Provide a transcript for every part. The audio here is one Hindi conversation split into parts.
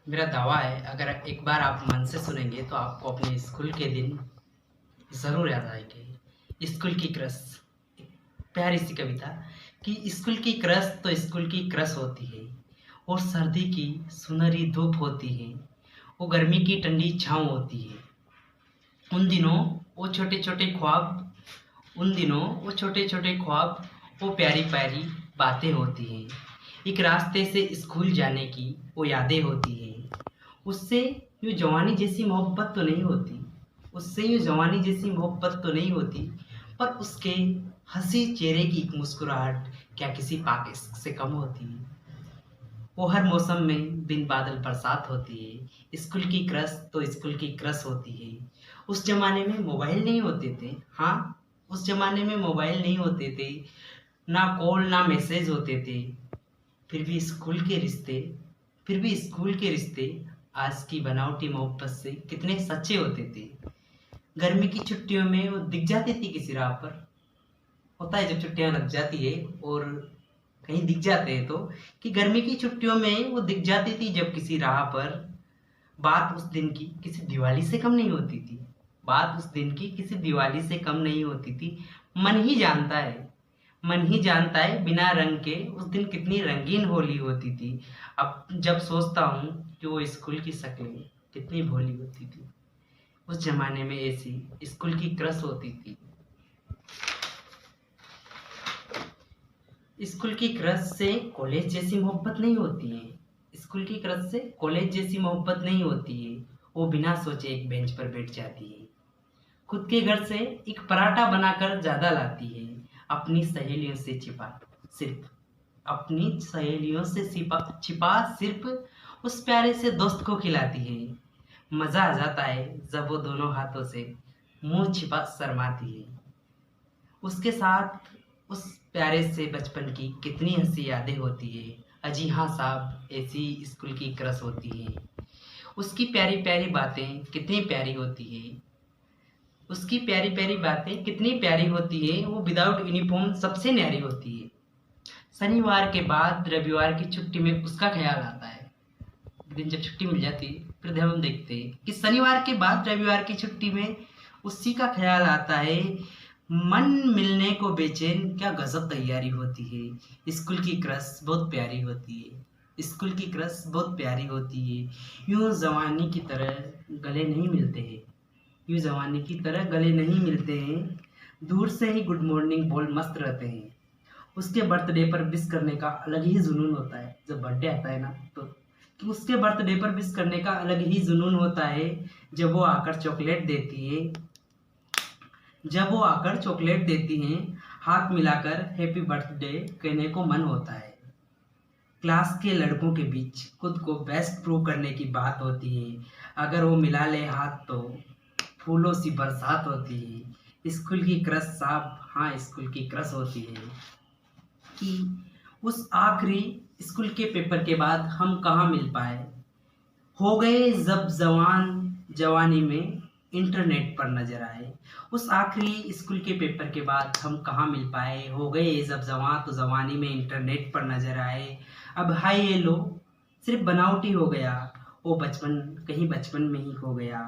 मेरा दावा है अगर एक बार आप मन से सुनेंगे तो आपको अपने स्कूल के दिन ज़रूर याद आएंगे। स्कूल की क्रश, एक प्यारी सी कविता कि स्कूल की क्रश तो स्कूल की क्रश होती है और सर्दी की सुनहरी धूप होती है, वो गर्मी की ठंडी छाँव होती है। उन दिनों वो छोटे छोटे ख्वाब उन दिनों वो छोटे छोटे ख्वाब, वो प्यारी प्यारी बातें होती हैं। एक रास्ते से स्कूल जाने की वो यादें होती हैं। उससे यूँ जवानी जैसी मोहब्बत तो नहीं होती, उससे यूँ जवानी जैसी मोहब्बत तो नहीं होती, पर उसके हंसी चेहरे की एक मुस्कुराहट क्या किसी पाक इश्क से कम होती है। वो हर मौसम में बिन बादल बरसात होती है। स्कूल की क्रश तो स्कूल की क्रश होती है। उस जमाने में मोबाइल नहीं होते थे, हाँ, उस जमाने में मोबाइल नहीं होते थे, ना कॉल ना मैसेज होते थे। फिर भी स्कूल के रिश्ते फिर भी स्कूल के रिश्ते आज की बनावटी मोहब्बत से कितने सच्चे होते थे। गर्मी की छुट्टियों में वो दिख जाती थी किसी राह पर। होता है जब छुट्टियां लग जाती है और कहीं दिख जाते हैं तो, कि गर्मी की छुट्टियों में वो दिख जाती थी जब किसी राह पर। बात उस दिन की किसी दिवाली से कम नहीं होती थी, बात उस दिन की किसी दिवाली से कम नहीं होती थी। मन ही जानता है, मन ही जानता है बिना रंग के उस दिन कितनी रंगीन होली होती थी। अब जब सोचता हूँ कि वो स्कूल की शक्लें कितनी भोली होती थी। उस जमाने में ऐसी स्कूल की क्रश होती थी। स्कूल की क्रश से कॉलेज जैसी मोहब्बत नहीं होती है, स्कूल की क्रश से कॉलेज जैसी मोहब्बत नहीं होती है। वो बिना सोचे एक बेंच पर बैठ जाती है, खुद के घर से एक पराठा बनाकर ज्यादा लाती है, अपनी सहेलियों से छिपा सिर्फ अपनी सहेलियों से छिपा छिपा सिर्फ उस प्यारे से दोस्त को खिलाती है। मजा आ जाता है जब वो दोनों हाथों से मुंह छिपा शर्माती है। उसके साथ उस प्यारे से बचपन की कितनी हंसी यादें होती है। अजी हाँ साहब, ऐसी स्कूल की क्रश होती है। उसकी प्यारी प्यारी बातें कितनी प्यारी होती है, उसकी प्यारी प्यारी बातें कितनी प्यारी होती है। वो विदाउट यूनिफॉर्म सबसे न्यारी होती है। शनिवार के बाद रविवार की छुट्टी में उसका ख्याल आता है। एक दिन जब छुट्टी मिल जाती है फिर हम देखते हैं कि शनिवार के बाद रविवार की छुट्टी में उसी का ख्याल आता है। मन मिलने को बेचैन, क्या गजब तैयारी होती है। स्कूल की क्रश बहुत प्यारी होती है, स्कूल की क्रश बहुत प्यारी होती है। यूं जवानी की तरह गले नहीं मिलते हैं, यूं जवानी की तरह गले नहीं मिलते हैं। दूर से ही गुड मॉर्निंग बोल मस्त रहते हैं। उसके बर्थडे पर विश करने का अलग ही जुनून होता है। जब बर्थडे आता है ना तो, कि उसके बर्थडे पर विश करने का अलग ही जुनून होता है। जब वो आकर चॉकलेट देती है जब वो आकर चॉकलेट देती हैं, हाथ मिलाकर हैप्पी बर्थडे कहने को मन होता है। क्लास के लड़कों के बीच खुद को बेस्ट प्रूव करने की बात होती है। अगर वो मिला ले हाथ तो फूलों सी बरसात होती है। स्कूल की क्रश साहब, हाँ, स्कूल की क्रश होती है कि उस आखिरी स्कूल के पेपर के बाद हम कहाँ मिल पाए, हो गए जब जवानी में इंटरनेट पर नजर आए। उस आखिरी स्कूल के पेपर के बाद हम कहाँ मिल पाए, हो गए जब जवान तो जवानी में इंटरनेट पर नजर आए। अब हाय ये लो सिर्फ बनावटी हो गया, वो बचपन कहीं बचपन में ही खो गया।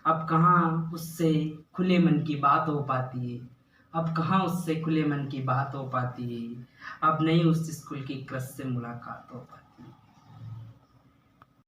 अब कहाँ उससे खुले मन की बात हो पाती है, अब कहाँ उससे खुले मन की बात हो पाती है। अब नहीं उस स्कूल की क्रश से मुलाकात हो पाती है।